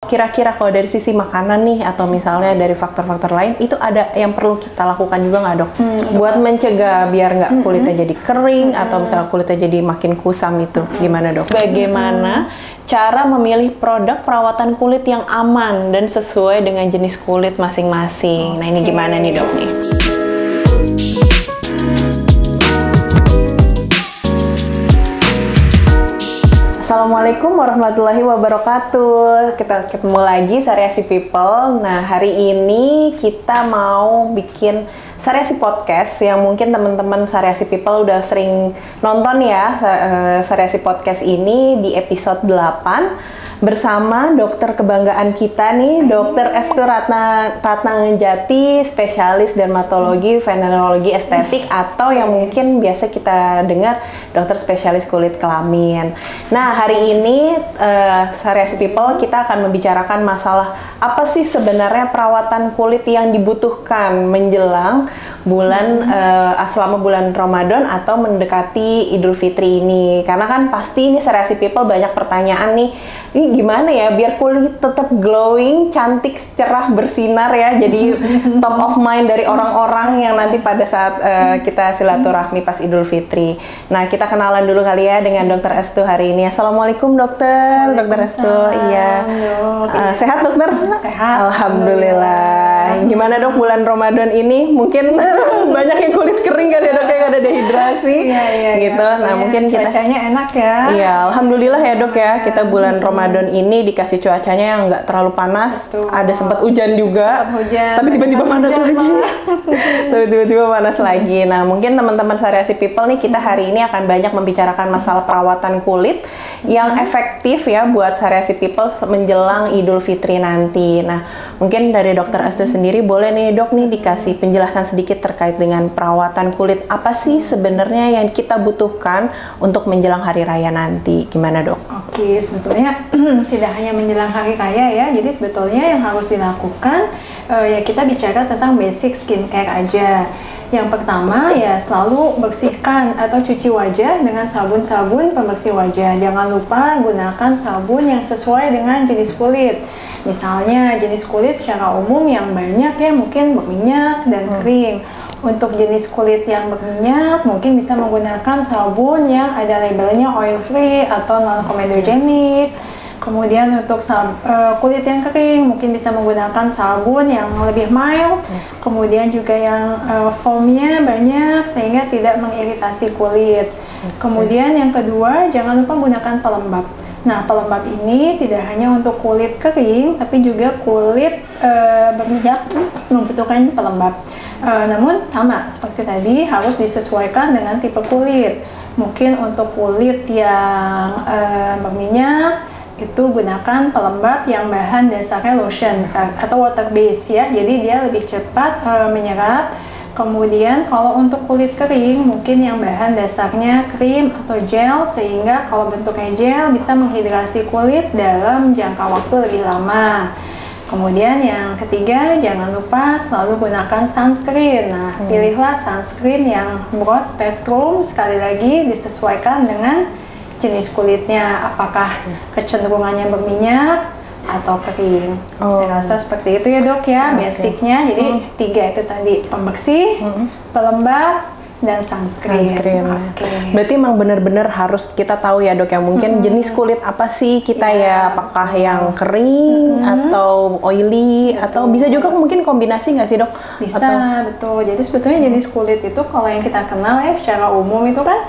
Kira-kira kalau dari sisi makanan nih atau misalnya dari faktor-faktor lain itu ada yang perlu kita lakukan juga nggak dok? Buat mencegah biar nggak kulitnya jadi kering atau misalnya kulitnya jadi makin kusam itu gimana dok? Bagaimana cara memilih produk perawatan kulit yang aman dan sesuai dengan jenis kulit masing-masing? Nah ini gimana nih dok nih? Assalamualaikum warahmatullahi wabarakatuh. Kita ketemu lagi Saryasi People. Nah, hari ini kita mau bikin Saryasi Podcast yang mungkin teman-teman Saryasi People udah sering nonton ya. Saryasi Podcast ini di episode 8 bersama dokter kebanggaan kita nih, Dr. Estu Ratnangenjati, spesialis dermatologi, venereologi estetik, atau yang mungkin biasa kita dengar dokter spesialis kulit kelamin. Nah, hari ini Saryasi People kita akan membicarakan masalah apa sih sebenarnya perawatan kulit yang dibutuhkan menjelang bulan selama bulan Ramadan atau mendekati Idul Fitri ini. Karena kan pasti ini Saryasi People banyak pertanyaan nih. Ini gimana ya biar kulit tetap glowing, cantik, cerah, bersinar ya. Jadi top of mind dari orang-orang yang nanti pada saat kita silaturahmi pas Idul Fitri. Nah, kita kenalan dulu kali ya dengan Dr. Estu hari ini. Assalamualaikum dokter. Dr. Estu. Iya. Sehat dokter? Sehat. Alhamdulillah. Gimana dok bulan Ramadan ini? Mungkin banyak yang kulit kering kan ya dok, yang ada dehidrasi. Iya, gitu. Nah, mungkin kita cuacanya enak ya. Iya, alhamdulillah ya dok ya. Kita bulan Ramadan ini dikasih cuacanya yang nggak terlalu panas. Betul. Ada sempat hujan juga. Hujan, tapi tiba-tiba panas lagi. Tiba-tiba panas lagi. Nah, mungkin teman-teman Saryasi People nih kita hari ini akan banyak membicarakan masalah perawatan kulit yang efektif ya buat Saryasi People menjelang Idul Fitri nanti. Nah, mungkin dari Dr. Estu sendiri boleh nih dok nih dikasih penjelasan sedikit terkait dengan perawatan kulit. Apa sih sebenarnya yang kita butuhkan untuk menjelang hari raya nanti? Gimana dok? Oke, sebetulnya tidak hanya menjelang hari raya ya. Jadi sebetulnya yang harus dilakukan ya kita bicara tentang basic skincare aja. Yang pertama ya selalu bersihkan atau cuci wajah dengan sabun-sabun pembersih wajah. Jangan lupa gunakan sabun yang sesuai dengan jenis kulit. Misalnya jenis kulit secara umum yang banyak ya mungkin berminyak dan kering. Untuk jenis kulit yang berminyak mungkin bisa menggunakan sabun yang ada labelnya oil free atau non comedogenic. Kemudian untuk kulit yang kering mungkin bisa menggunakan sabun yang lebih mild. Kemudian juga yang foamnya banyak sehingga tidak mengiritasi kulit. Kemudian yang kedua jangan lupa gunakan pelembab. Nah, pelembab ini tidak hanya untuk kulit kering tapi juga kulit berminyak membutuhkan pelembab. Namun sama seperti tadi harus disesuaikan dengan tipe kulit. Mungkin untuk kulit yang berminyak itu gunakan pelembab yang bahan dasarnya lotion atau water base ya, jadi dia lebih cepat menyerap. Kemudian kalau untuk kulit kering mungkin yang bahan dasarnya krim atau gel, sehingga kalau bentuknya gel bisa menghidrasi kulit dalam jangka waktu lebih lama. Kemudian yang ketiga jangan lupa selalu gunakan sunscreen. Nah, pilihlah sunscreen yang broad spectrum, sekali lagi disesuaikan dengan jenis kulitnya, apakah kecenderungannya berminyak atau kering. Saya rasa seperti itu ya dok ya, basicnya. Jadi 3 itu tadi, pembersih, pelembab, dan sunscreen. Berarti emang benar-benar harus kita tahu ya dok ya, mungkin jenis kulit apa sih kita ya, apakah yang kering atau oily, atau bisa juga mungkin kombinasi nggak sih dok? Bisa, betul. Jadi sebetulnya jenis kulit itu kalau yang kita kenal ya secara umum itu kan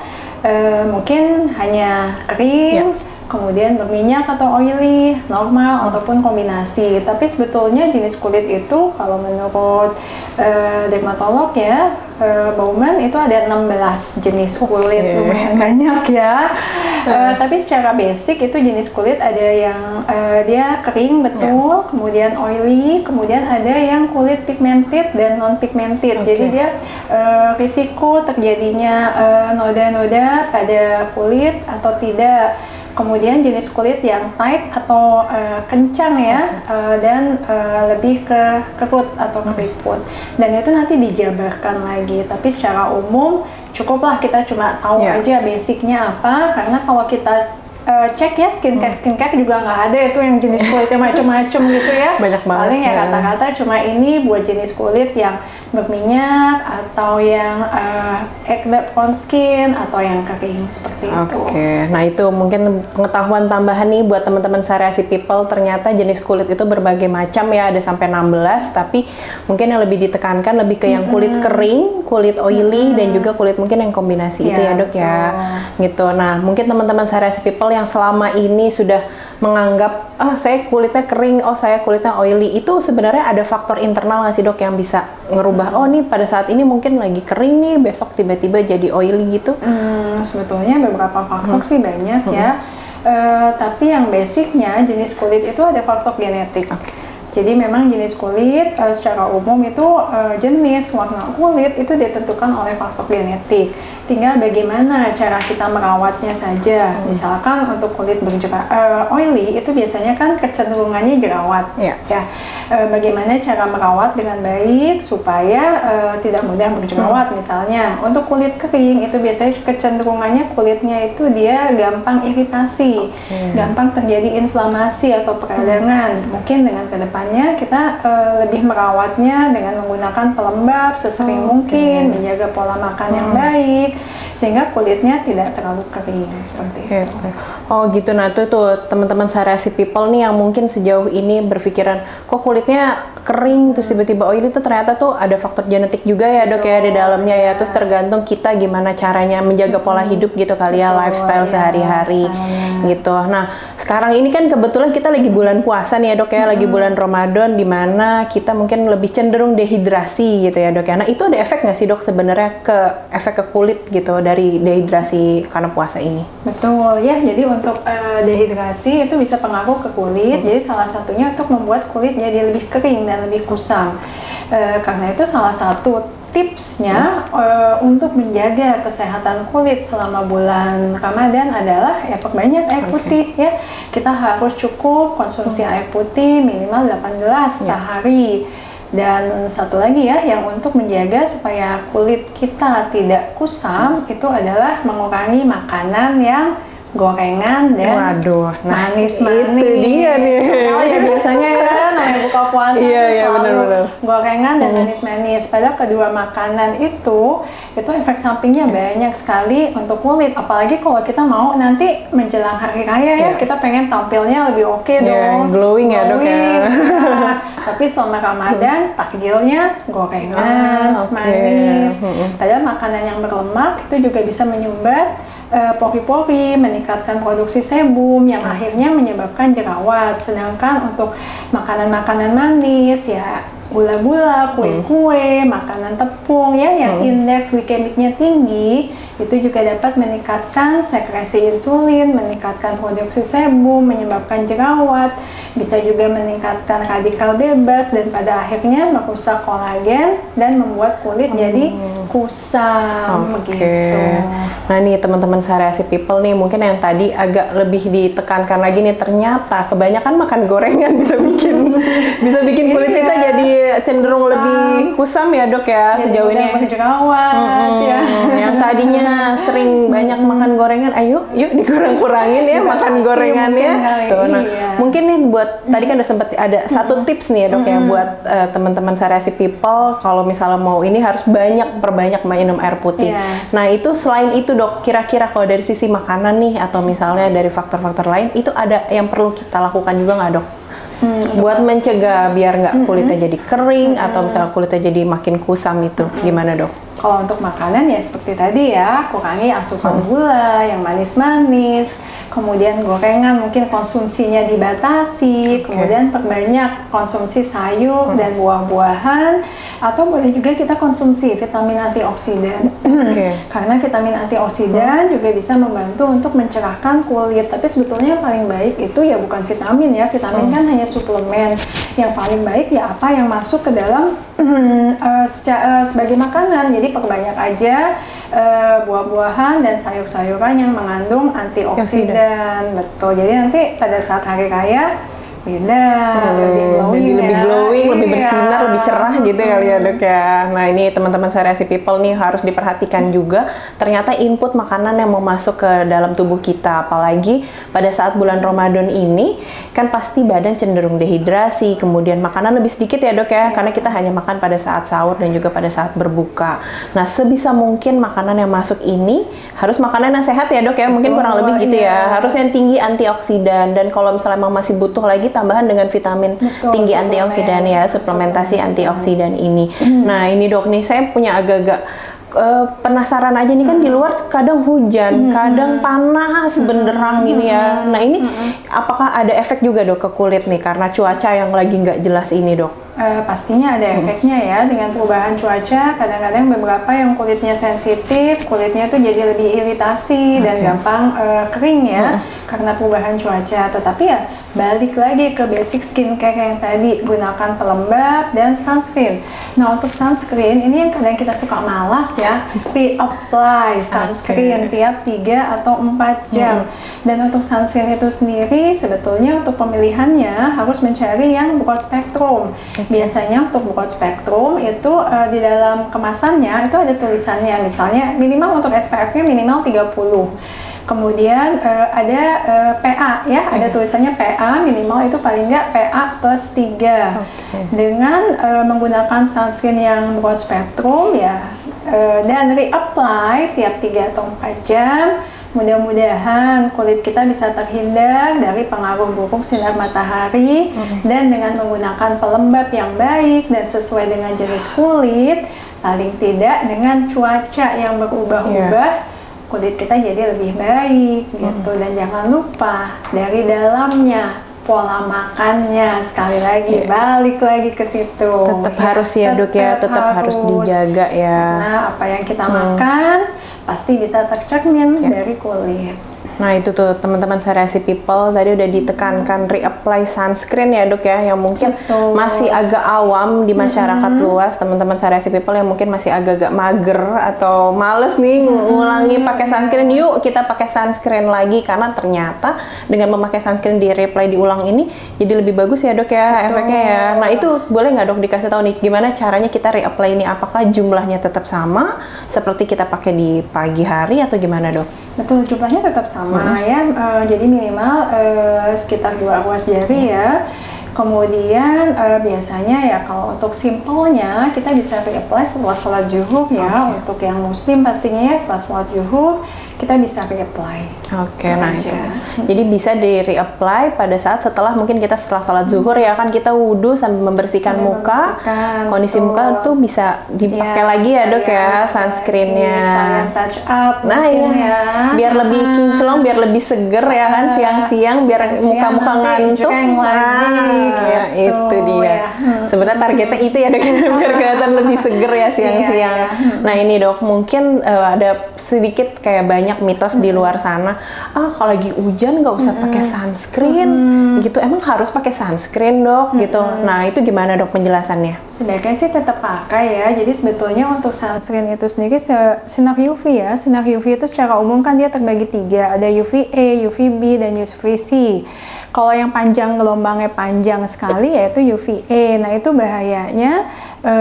mungkin hanya kering, kemudian berminyak atau oily, normal ataupun kombinasi. Tapi sebetulnya jenis kulit itu kalau menurut dermatolog ya, Bauman itu ada 16 jenis kulit, lumayan banyak ya. Tapi secara basic itu jenis kulit ada yang dia kering betul, kemudian oily, kemudian ada yang kulit pigmented dan non pigmented. Jadi dia risiko terjadinya noda-noda pada kulit atau tidak. Kemudian jenis kulit yang tight atau kencang ya, dan lebih ke kerut atau keriput, dan itu nanti dijabarkan lagi. Tapi secara umum cukuplah kita cuma tahu aja basicnya apa, karena kalau kita cek ya skincare juga nggak ada itu yang jenis kulitnya macam-macam gitu ya. Banyak banget. Paling ya kata-kata cuma ini buat jenis kulit yang berminyak atau yang acne prone skin atau yang kering seperti itu. Oke, nah itu mungkin pengetahuan tambahan nih buat teman-teman Sareasi People. Ternyata jenis kulit itu berbagai macam ya, ada sampai 16, tapi mungkin yang lebih ditekankan lebih ke yang kulit kering, kulit oily, dan juga kulit mungkin yang kombinasi itu ya dok ya. Gitu. Nah mungkin teman-teman Sareasi People yang selama ini sudah menganggap saya kulitnya kering, saya kulitnya oily, itu sebenarnya ada faktor internal nggak sih dok yang bisa ngerubah, nih pada saat ini mungkin lagi kering nih, besok tiba-tiba jadi oily gitu? Sebetulnya beberapa faktor sih banyak ya, tapi yang basicnya jenis kulit itu ada faktor genetik. Jadi memang jenis kulit secara umum itu jenis warna kulit itu ditentukan oleh faktor genetik. Tinggal bagaimana cara kita merawatnya saja. Misalkan untuk kulit oily itu biasanya kan kecenderungannya jerawat. Ya. Bagaimana cara merawat dengan baik supaya tidak mudah berjerawat. Misalnya untuk kulit kering itu biasanya kecenderungannya kulitnya itu dia gampang iritasi, gampang terjadi inflamasi atau peradangan. Mungkin dengan kedepannya kita lebih merawatnya dengan menggunakan pelembab sesering mungkin, menjaga pola makan yang baik sehingga kulitnya tidak terlalu kering seperti itu. Oh gitu. Nah tuh teman-teman Sareasi People nih yang mungkin sejauh ini berpikiran kok kulitnya kering terus tiba-tiba oily, itu ternyata tuh ada faktor genetik juga ya dok ya di dalamnya ya. Terus tergantung kita gimana caranya menjaga pola hidup gitu kali ya, lifestyle sehari-hari gitu. Nah sekarang ini kan kebetulan kita lagi bulan puasa nih ya dok ya, lagi bulan Ramadan, di mana kita mungkin lebih cenderung dehidrasi gitu ya dok ya. Nah itu ada efek nggak sih dok sebenarnya efek ke kulit gitu dari dehidrasi karena puasa ini? Betul ya, jadi untuk dehidrasi itu bisa pengaruh ke kulit. Jadi salah satunya untuk membuat kulit jadi lebih kering dan lebih kusam. Karena itu salah satu tipsnya untuk menjaga kesehatan kulit selama bulan Ramadan adalah ya perbanyak air putih ya. Kita harus cukup konsumsi air putih minimal 8 gelas sehari. Dan satu lagi ya, yang untuk menjaga supaya kulit kita tidak kusam itu adalah mengurangi makanan yang gorengan dan manis-manis. Itu dia nih. Oh ya biasanya kan namanya buka puasa selalu gorengan dan manis-manis. Padahal kedua makanan itu efek sampingnya banyak sekali untuk kulit. Apalagi kalau kita mau nanti menjelang hari raya ya, kita pengen tampilnya lebih oke dong. Glowing ya dok ya. Tapi selama Ramadan takjilnya gorengan, manis. Padahal makanan yang berlemak itu juga bisa menyumbat pori-pori, meningkatkan produksi sebum yang akhirnya menyebabkan jerawat. Sedangkan untuk makanan-makanan manis ya gula-gula, kue-kue, makanan tepung ya yang indeks glikemiknya tinggi itu juga dapat meningkatkan sekresi insulin, meningkatkan produksi sebum, menyebabkan jerawat, bisa juga meningkatkan radikal bebas dan pada akhirnya merusak kolagen dan membuat kulit jadi kusam begitu. Nah nih teman-teman Sareasi People nih mungkin yang tadi agak lebih ditekankan lagi nih, ternyata kebanyakan makan gorengan bisa bikin kulit kita jadi cenderung lebih kusam ya dok ya sejauh ini. Berjerawat ya. Yang tadinya sering banyak makan gorengan, ayo yuk dikurang-kurangin ya makan gorengannya. Nah mungkin nih buat tadi kan udah sempet ada satu tips nih ya dok ya buat teman-teman Sareasi People kalau misalnya mau ini harus perbanyak minum air putih. Nah itu selain itu dok, kira-kira kalau dari sisi makanan nih atau misalnya dari faktor-faktor lain itu ada yang perlu kita lakukan juga nggak dok? Buat mencegah biar nggak kulitnya jadi kering atau misalnya kulitnya jadi makin kusam itu gimana dok? Kalau untuk makanan ya seperti tadi ya, kurangi asupan gula yang manis-manis, kemudian gorengan mungkin konsumsinya dibatasi, kemudian perbanyak konsumsi sayur dan buah-buahan, atau boleh juga kita konsumsi vitamin antioksidan. Karena vitamin antioksidan juga bisa membantu untuk mencerahkan kulit. Tapi sebetulnya yang paling baik itu ya bukan vitamin ya, vitamin kan hanya suplemen. Yang paling baik ya apa yang masuk ke dalam sebagai makanan. Jadi perbanyak aja buah-buahan dan sayur-sayuran yang mengandung antioksidan. Betul. Jadi nanti pada saat hari raya beda, lebih glowing Jadi lebih ya. glowing, lebih Iya. bersinar, lebih cerah gitu kali ya dok ya. Nah ini teman-teman Sareasi People nih harus diperhatikan juga. Ternyata input makanan yang mau masuk ke dalam tubuh kita, apalagi pada saat bulan Ramadan ini, kan pasti badan cenderung dehidrasi, kemudian makanan lebih sedikit ya dok ya, karena kita hanya makan pada saat sahur dan juga pada saat berbuka. Nah sebisa mungkin makanan yang masuk ini harus makanan yang sehat ya dok ya, mungkin kurang lebih gitu ya. Harus yang tinggi antioksidan, dan kalau misalnya emang masih butuh lagi tambahan dengan vitamin tinggi antioksidan ya, suplementasi antioksidan ini. Nah ini dok nih saya punya agak-agak penasaran aja nih, kan di luar kadang hujan, kadang panas benderang gini ya. Nah ini apakah ada efek juga dok ke kulit nih karena cuaca yang lagi nggak jelas ini dok? Pastinya ada efeknya ya, dengan perubahan cuaca. Kadang-kadang beberapa yang kulitnya sensitif, kulitnya tuh jadi lebih iritasi dan gampang kering ya karena perubahan cuaca. Tetapi ya balik lagi ke basic skincare yang tadi, gunakan pelembab dan sunscreen. Nah untuk sunscreen ini yang kadang kita suka malas ya, reapply sunscreen tiap 3 atau 4 jam. Dan untuk sunscreen itu sendiri sebetulnya untuk pemilihannya harus mencari yang broad spectrum. Biasanya untuk broad spectrum itu di dalam kemasannya itu ada tulisannya, misalnya minimal untuk SPF-nya minimal 30. Kemudian ada PA ya, ada tulisannya PA minimal itu paling nggak PA plus 3. Dengan menggunakan sunscreen yang broad spectrum ya, dan reapply tiap 3 atau 4 jam, mudah-mudahan kulit kita bisa terhindar dari pengaruh buruk sinar matahari. Dan dengan menggunakan pelembab yang baik dan sesuai dengan jenis kulit, paling tidak dengan cuaca yang berubah-ubah, kulit kita jadi lebih baik gitu. Dan jangan lupa dari dalamnya, pola makannya, sekali lagi balik lagi ke situ. Tetap harus ya dok ya, tetap harus dijaga ya. Karena apa yang kita makan pasti bisa tercermin dari kulit. Nah itu tuh teman-teman Sareasi People tadi udah ditekankan reapply sunscreen ya dok ya, yang mungkin masih agak awam di masyarakat luas, teman-teman Sareasi People yang mungkin masih agak-agak mager atau males nih ngulangi pakai sunscreen. Yuk kita pakai sunscreen lagi, karena ternyata dengan memakai sunscreen di reapply diulang ini jadi lebih bagus ya dok ya efeknya ya. Nah itu boleh nggak dok dikasih tahu nih gimana caranya kita reapply ini, apakah jumlahnya tetap sama seperti kita pakai di pagi hari atau gimana dok? Betul, jumlahnya tetap sama ya, jadi minimal sekitar 2 ruas jari ya. Kemudian biasanya ya kalau untuk simpelnya kita bisa reapply setelah sholat zuhur ya. Untuk yang muslim pastinya ya setelah sholat zuhur kita bisa reapply. Nah itu. Jadi bisa di reapply pada saat setelah mungkin kita setelah sholat zuhur ya, kan kita wudhu sambil membersihkan muka, kondisi muka tuh bisa dipakai lagi ya dok ya sunscreennya. Sekalian touch up. Nah ya, biar lebih kinclong, biar lebih seger ya kan siang-siang, biar muka-muka ngantuk. Nah, itu dia. Sebenarnya targetnya itu ya dok, biar kelihatan lebih seger ya siang-siang. Nah ini dok, mungkin ada sedikit kayak banyak mitos di luar sana. Kalau lagi hujan nggak usah pakai sunscreen gitu. Emang harus pakai sunscreen dok gitu. Nah itu gimana dok penjelasannya? Sebaiknya sih tetap pakai ya. Jadi sebetulnya untuk sunscreen itu sendiri sinar UV ya. Sinar UV itu secara umum kan dia terbagi 3. Ada UVA, UVB, dan UVC. Kalau yang panjang, gelombangnya panjang sekali yaitu UVA. Nah itu bahayanya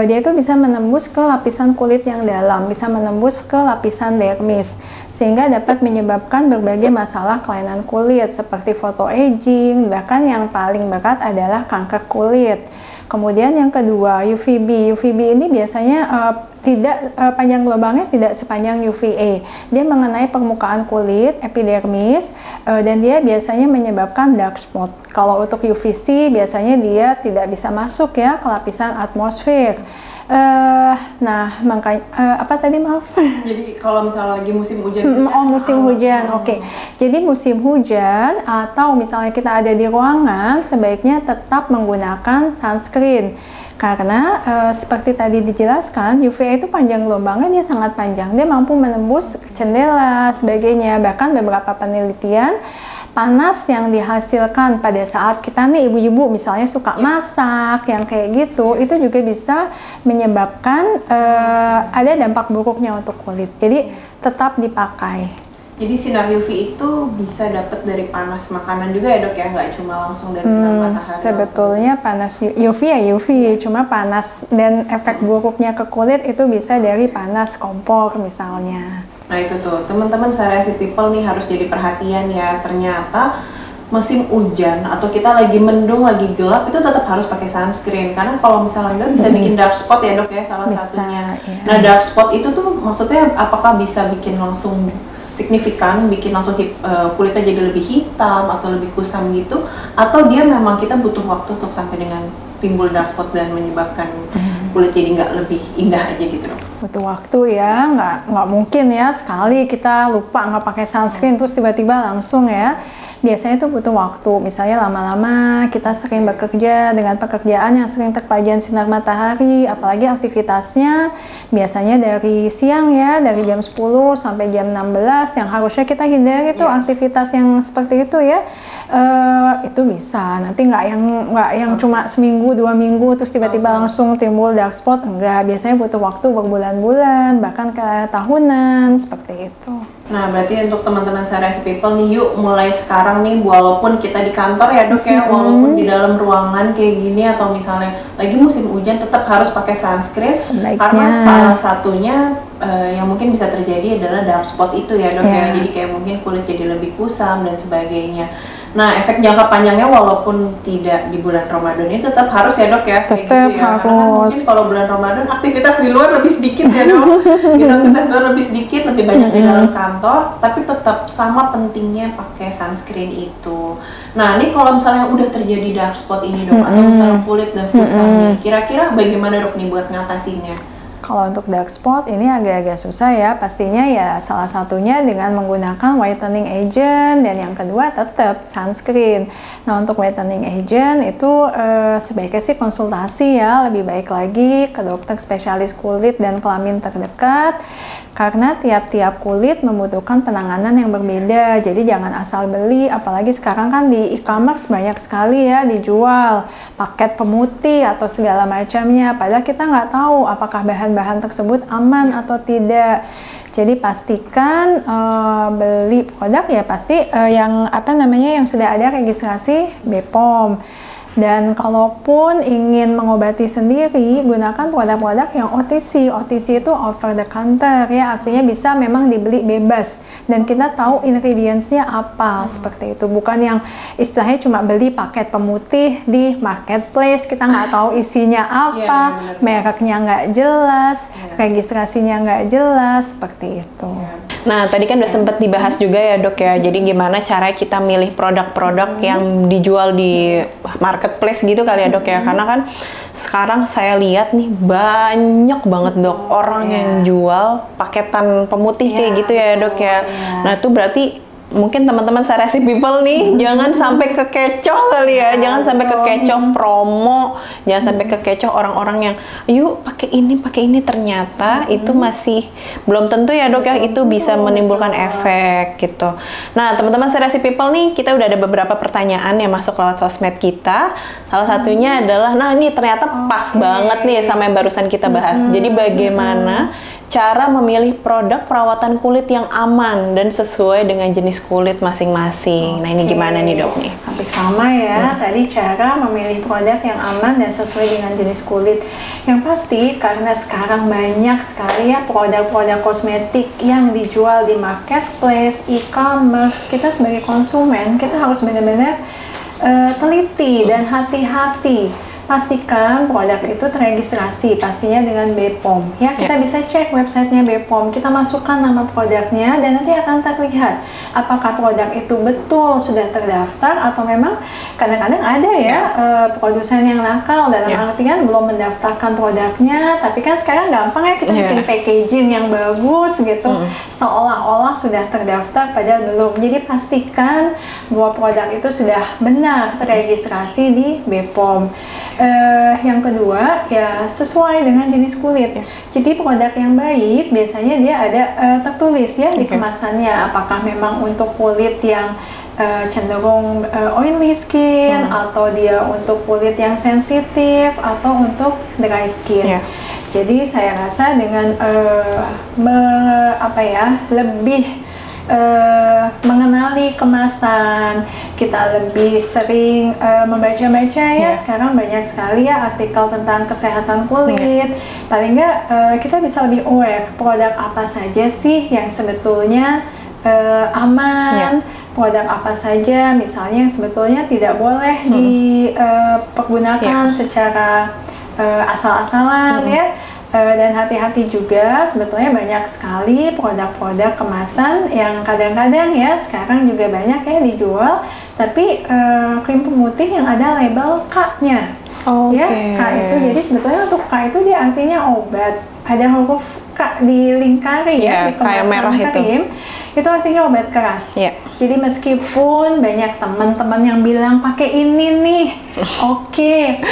dia itu bisa menembus ke lapisan kulit yang dalam, bisa menembus ke lapisan dermis, sehingga dapat menyebabkan berbagai masalah kelainan kulit seperti photoaging, bahkan yang paling berat adalah kanker kulit. Kemudian yang kedua UVB. UVB ini biasanya tidak panjang gelombangnya tidak sepanjang UVA. Dia mengenai permukaan kulit, epidermis, dan dia biasanya menyebabkan dark spot. Kalau untuk UVC biasanya dia tidak bisa masuk ya ke lapisan atmosfer. Nah, makanya apa tadi maaf? Jadi kalau misalnya lagi musim hujan. Musim hujan. Oke. Jadi musim hujan atau misalnya kita ada di ruangan, sebaiknya tetap menggunakan sunscreen. Karena seperti tadi dijelaskan, UVA itu panjang gelombangnya, dia sangat panjang. Dia mampu menembus jendela, sebagainya. Bahkan beberapa penelitian, panas yang dihasilkan pada saat kita nih ibu-ibu misalnya suka masak, yang kayak gitu, itu juga bisa menyebabkan ada dampak buruknya untuk kulit. Jadi tetap dipakai. Jadi sinar UV itu bisa dapat dari panas makanan juga ya dok ya, nggak cuma langsung dari sinar matahari. Sebetulnya panas UV ya UV, cuma panas dan efek buruknya ke kulit itu bisa dari panas kompor misalnya. Nah itu tuh teman-teman Sareasi People nih harus jadi perhatian ya, ternyata musim hujan atau kita lagi mendung, lagi gelap itu tetap harus pakai sunscreen karena kalau misalnya nggak bisa bikin dark spot ya dok ya salah satunya. Iya. Nah dark spot itu tuh maksudnya apakah bisa bikin langsung signifikan, bikin langsung kulitnya jadi lebih hitam atau lebih kusam gitu, atau dia memang kita butuh waktu untuk sampai dengan timbul dark spot dan menyebabkan kulit jadi nggak lebih indah aja gitu dok? Butuh waktu ya, nggak mungkin ya sekali kita lupa nggak pakai sunscreen terus tiba-tiba langsung ya. Biasanya itu butuh waktu, misalnya lama-lama kita sering bekerja dengan pekerjaan yang sering terpajan sinar matahari, apalagi aktivitasnya biasanya dari siang ya, dari jam 10 sampai jam 16 yang harusnya kita hindari itu aktivitas yang seperti itu ya. Itu bisa, nanti nggak yang cuma seminggu, 2 minggu terus tiba-tiba langsung timbul dark spot, enggak, biasanya butuh waktu berbulan-bulan, bahkan ke tahunan, seperti itu. Nah, berarti untuk teman-teman Sareasi People nih, yuk mulai sekarang nih, walaupun kita di kantor ya dok ya, walaupun di dalam ruangan kayak gini atau misalnya lagi musim hujan, tetap harus pakai sunscreen. Karena salah satunya yang mungkin bisa terjadi adalah dark spot itu ya dok ya, jadi kayak mungkin kulit jadi lebih kusam dan sebagainya. Nah, efek jangka panjangnya walaupun tidak di bulan Ramadan ini tetap harus ya dok ya, kayak tetap gitu ya. harus. Karena kan mungkin kalau bulan Ramadan aktivitas di luar lebih sedikit ya dok, aktivitas di luar lebih sedikit, lebih banyak di dalam kantor, tapi tetap sama pentingnya pakai sunscreen itu. Nah, ini kalau misalnya udah terjadi dark spot ini dok, atau misalnya kulit udah kusam nih, kira-kira bagaimana dok nih buat ngatasinnya? Kalau untuk dark spot ini agak-agak susah ya, pastinya ya salah satunya dengan menggunakan whitening agent dan yang kedua tetap sunscreen. Nah untuk whitening agent itu sebaiknya sih konsultasi ya, lebih baik lagi ke dokter spesialis kulit dan kelamin terdekat karena tiap-tiap kulit membutuhkan penanganan yang berbeda, jadi jangan asal beli, apalagi sekarang kan di e-commerce banyak sekali ya dijual paket pemutih atau segala macamnya, padahal kita nggak tahu apakah bahan-bahan tersebut aman atau tidak. Jadi pastikan beli produk ya pasti yang sudah ada registrasi BPOM. Dan kalaupun ingin mengobati sendiri, gunakan produk-produk yang OTC. OTC itu over the counter ya, artinya bisa memang dibeli bebas dan kita tahu ingredientsnya apa, seperti itu. Bukan yang istilahnya cuma beli paket pemutih di marketplace, kita nggak tahu isinya apa, mereknya nggak jelas, registrasinya nggak jelas, seperti itu. Nah, tadi kan udah sempat dibahas juga ya dok ya, jadi gimana cara kita milih produk-produk yang dijual di marketplace gitu kali ya dok ya, karena kan sekarang saya lihat nih banyak banget dok orang yang jual paketan pemutih kayak gitu ya dok ya. Nah itu berarti mungkin teman-teman Sareasi People nih jangan sampai kekecoh kali ya, jangan sampai kekecoh promo, jangan sampai kekecoh orang-orang yang yuk pakai ini ternyata itu masih belum tentu ya dok ya, itu bisa menimbulkan efek gitu. Nah teman-teman Sareasi People nih, kita udah ada beberapa pertanyaan yang masuk lewat sosmed kita. Salah satunya adalah, nah ini ternyata pas banget nih sama yang barusan kita bahas. Jadi bagaimana cara memilih produk perawatan kulit yang aman dan sesuai dengan jenis kulit masing-masing. Nah ini gimana nih dok nih? Hampir sama ya, tadi cara memilih produk yang aman dan sesuai dengan jenis kulit. Yang pasti karena sekarang banyak sekali ya produk-produk kosmetik yang dijual di marketplace, e-commerce, kita sebagai konsumen, kita harus benar-benar teliti dan hati-hati. Pastikan produk itu terregistrasi, pastinya dengan BPOM. Ya, kita bisa cek websitenya BPOM, kita masukkan nama produknya dan nanti akan terlihat apakah produk itu betul sudah terdaftar atau memang kadang-kadang ada ya produsen yang nakal dalam artian belum mendaftarkan produknya, tapi kan sekarang gampang ya kita bikin packaging yang bagus gitu, seolah-olah sudah terdaftar padahal belum. Jadi pastikan bahwa produk itu sudah benar terregistrasi di BPOM. Yang kedua ya sesuai dengan jenis kulit. Jadi produk yang baik biasanya dia ada tertulis ya di kemasannya apakah memang untuk kulit yang cenderung oily skin atau dia untuk kulit yang sensitif atau untuk dry skin. Jadi saya rasa dengan lebih mengenali kemasan, kita lebih sering membaca-baca ya. Sekarang banyak sekali ya artikel tentang kesehatan kulit. Paling nggak kita bisa lebih aware produk apa saja sih yang sebetulnya aman, produk apa saja misalnya yang sebetulnya tidak boleh dipergunakan secara asal-asalan ya. Dan hati-hati juga, sebetulnya banyak sekali produk-produk kemasan yang kadang-kadang ya sekarang juga banyak ya dijual, tapi krim pemutih yang ada label K-nya. Ya, K itu jadi sebetulnya untuk K itu dia artinya obat, ada huruf K dilingkari ya di kemasan krim itu artinya obat keras. Jadi meskipun banyak teman-teman yang bilang pakai ini nih, putih,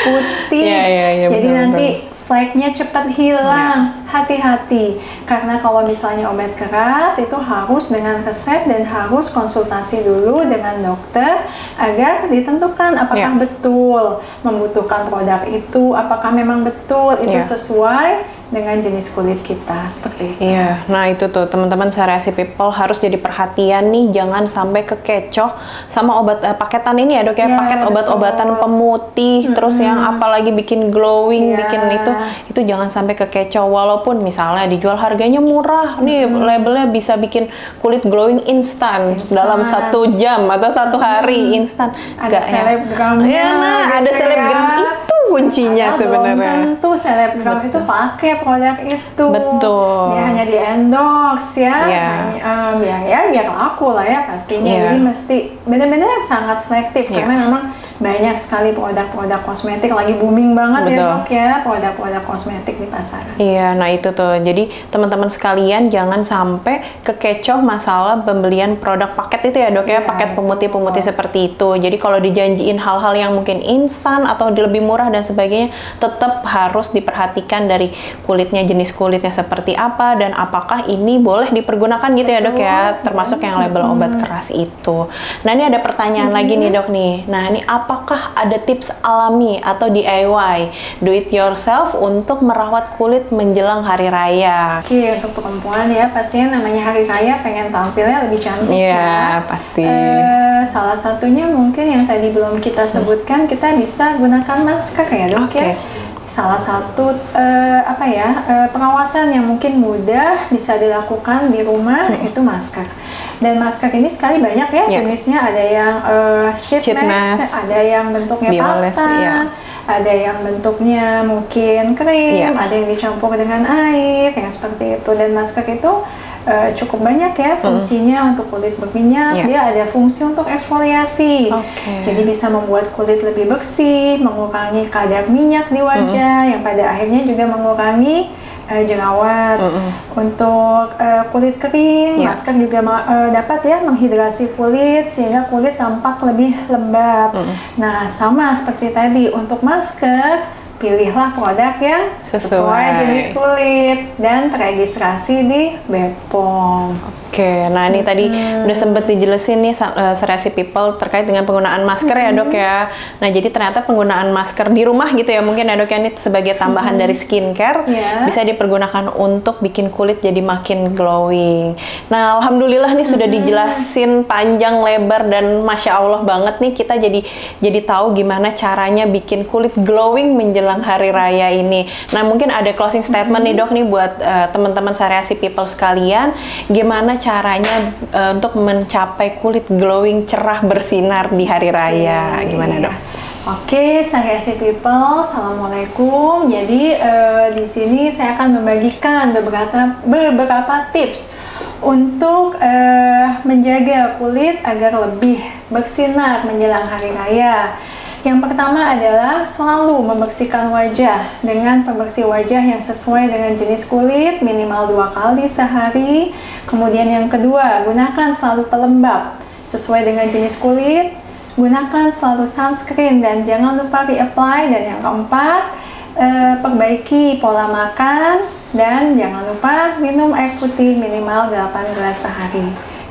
jadi nanti flagnya cepat hilang. Hati-hati, karena kalau misalnya obat keras itu harus dengan resep dan harus konsultasi dulu dengan dokter agar ditentukan apakah betul membutuhkan produk itu, apakah memang betul itu sesuai dengan jenis kulit kita, seperti itu. Nah itu tuh teman-teman Sareasi People harus jadi perhatian nih, jangan sampai kekecoh sama obat paketan ini ya dok ya, paket obat-obatan pemutih, terus yang apalagi bikin glowing, bikin itu jangan sampai kekecoh. Walaupun misalnya dijual harganya murah, nih labelnya bisa bikin kulit glowing instan dalam 1 jam atau 1 hari instan. Ada selebgramnya, ada selebgram itu kuncinya sebenarnya. Belum tentu selebgram itu pakai produk itu. Betul. Dia hanya di endorse ya. Biar laku lah ya pastinya. Jadi mesti benar-benar sangat selektif karena memang banyak sekali produk-produk kosmetik lagi booming banget ya dok ya, produk-produk kosmetik di pasaran. Nah itu tuh. Jadi teman-teman sekalian jangan sampai kekecoh masalah pembelian produk paket itu ya dok ya, paket pemutih-pemutih seperti itu. Jadi kalau dijanjiin hal-hal yang mungkin instan atau lebih murah dan sebagainya, tetap harus diperhatikan dari kulitnya, jenis kulitnya seperti apa dan apakah ini boleh dipergunakan gitu ya dok ya, termasuk yang label obat keras itu. Nah ini ada pertanyaan lagi nih dok nih. Nah ini apakah ada tips alami atau DIY, do it yourself untuk merawat kulit menjelang hari raya? Untuk perempuan ya pastinya namanya hari raya pengen tampilnya lebih cantik pasti. Salah satunya mungkin yang tadi belum kita sebutkan, kita bisa gunakan masker ya dok ya. Salah satu perawatan yang mungkin mudah bisa dilakukan di rumah itu masker. Dan masker ini sekali banyak ya jenisnya, ada yang sheet mask, ada yang bentuknya pasta, ada yang bentuknya mungkin krim, ada yang dicampur dengan air, yang seperti itu. Dan masker itu cukup banyak ya fungsinya untuk kulit berminyak. Dia ada fungsi untuk eksfoliasi, jadi bisa membuat kulit lebih bersih, mengurangi kadar minyak di wajah, yang pada akhirnya juga mengurangi jerawat. Untuk kulit kering, masker juga dapat ya menghidrasi kulit sehingga kulit tampak lebih lembab. Nah sama seperti tadi, untuk masker pilihlah produk yang sesuai jenis kulit dan terregistrasi di BPOM. Nah ini tadi udah sempet dijelasin nih Sareasi People terkait dengan penggunaan masker ya dok ya. Nah jadi ternyata penggunaan masker di rumah gitu ya mungkin ya dok ya, ini sebagai tambahan dari skincare bisa dipergunakan untuk bikin kulit jadi makin glowing. Nah alhamdulillah nih sudah dijelasin panjang lebar dan masya Allah banget nih, kita jadi tahu gimana caranya bikin kulit glowing menjelang hari raya ini. Nah mungkin ada closing statement nih dok nih buat teman-teman Sareasi People sekalian, gimana caranya untuk mencapai kulit glowing cerah bersinar di hari raya, gimana dok? Sareasi People, assalamualaikum. Jadi di sini saya akan membagikan beberapa tips untuk menjaga kulit agar lebih bersinar menjelang hari raya. Yang pertama adalah selalu membersihkan wajah dengan pembersih wajah yang sesuai dengan jenis kulit minimal 2 kali sehari. Kemudian yang kedua, gunakan selalu pelembab sesuai dengan jenis kulit. Gunakan selalu sunscreen dan jangan lupa reapply. Dan yang keempat, perbaiki pola makan dan jangan lupa minum air putih minimal 8 gelas sehari.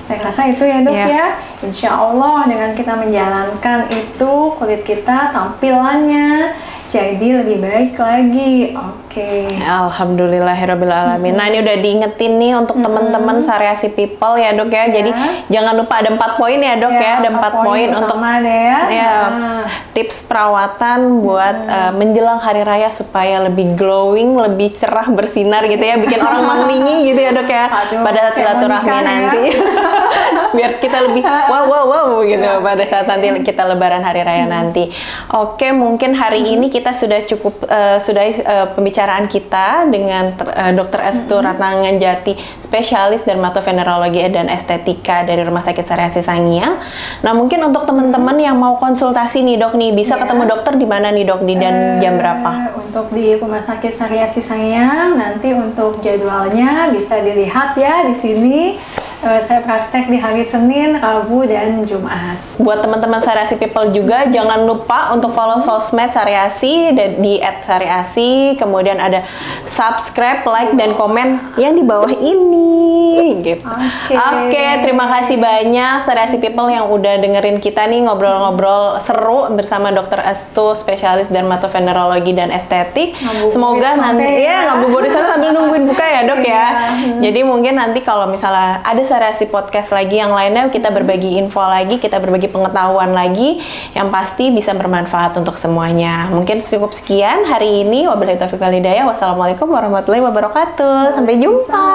Saya rasa itu ya dok ya. Insya Allah dengan kita menjalankan itu, kulit kita tampilannya jadi lebih baik lagi. Oke. Alhamdulillahirabbil alamin. Nah, ini udah diingetin nih untuk teman-teman Sareasi People ya, Dok ya. Jadi jangan lupa ada 4 poin ya, Dok ya. Ada 4 poin untuk tips perawatan buat menjelang hari raya supaya lebih glowing, lebih cerah, bersinar gitu ya, bikin orang menglingi gitu ya, Dok ya. Pada saat silaturahmi nanti. Biar kita lebih wow gitu pada saat nanti kita lebaran hari raya nanti. Oke, mungkin hari ini kita sudah cukup pembicaraan kita dengan Dr. Estu Ratnanganjati, spesialis dermatovenerologi dan estetika dari Rumah Sakit Sareasi Sangiang. Nah, mungkin untuk teman-teman yang mau konsultasi nih, Dok nih, bisa ketemu dokter di mana nih, Dok, dan jam berapa? Untuk di Rumah Sakit Sareasi Sangiang, nanti untuk jadwalnya bisa dilihat ya di sini. Saya praktek di hari Senin, Rabu, dan Jumat. Buat teman-teman Sareasi People juga, jangan lupa untuk follow sosmed Sareasi di @sareasi, kemudian ada subscribe, like, dan komen yang di bawah ini. Gitu. Oke, terima kasih banyak Sareasi People yang udah dengerin kita nih ngobrol-ngobrol seru bersama Dr. Estu, spesialis dermatovenerologi dan estetik. Semoga nanti ngabuburit sambil nungguin buka ya, Dok ya. Jadi mungkin nanti kalau misalnya ada Sareasi Podcast lagi yang lainnya, kita berbagi info lagi, kita berbagi pengetahuan lagi yang pasti bisa bermanfaat untuk semuanya. Mungkin cukup sekian hari ini. Wabillahi taufiq wal hidayah. Wassalamualaikum warahmatullahi wabarakatuh. Sampai jumpa.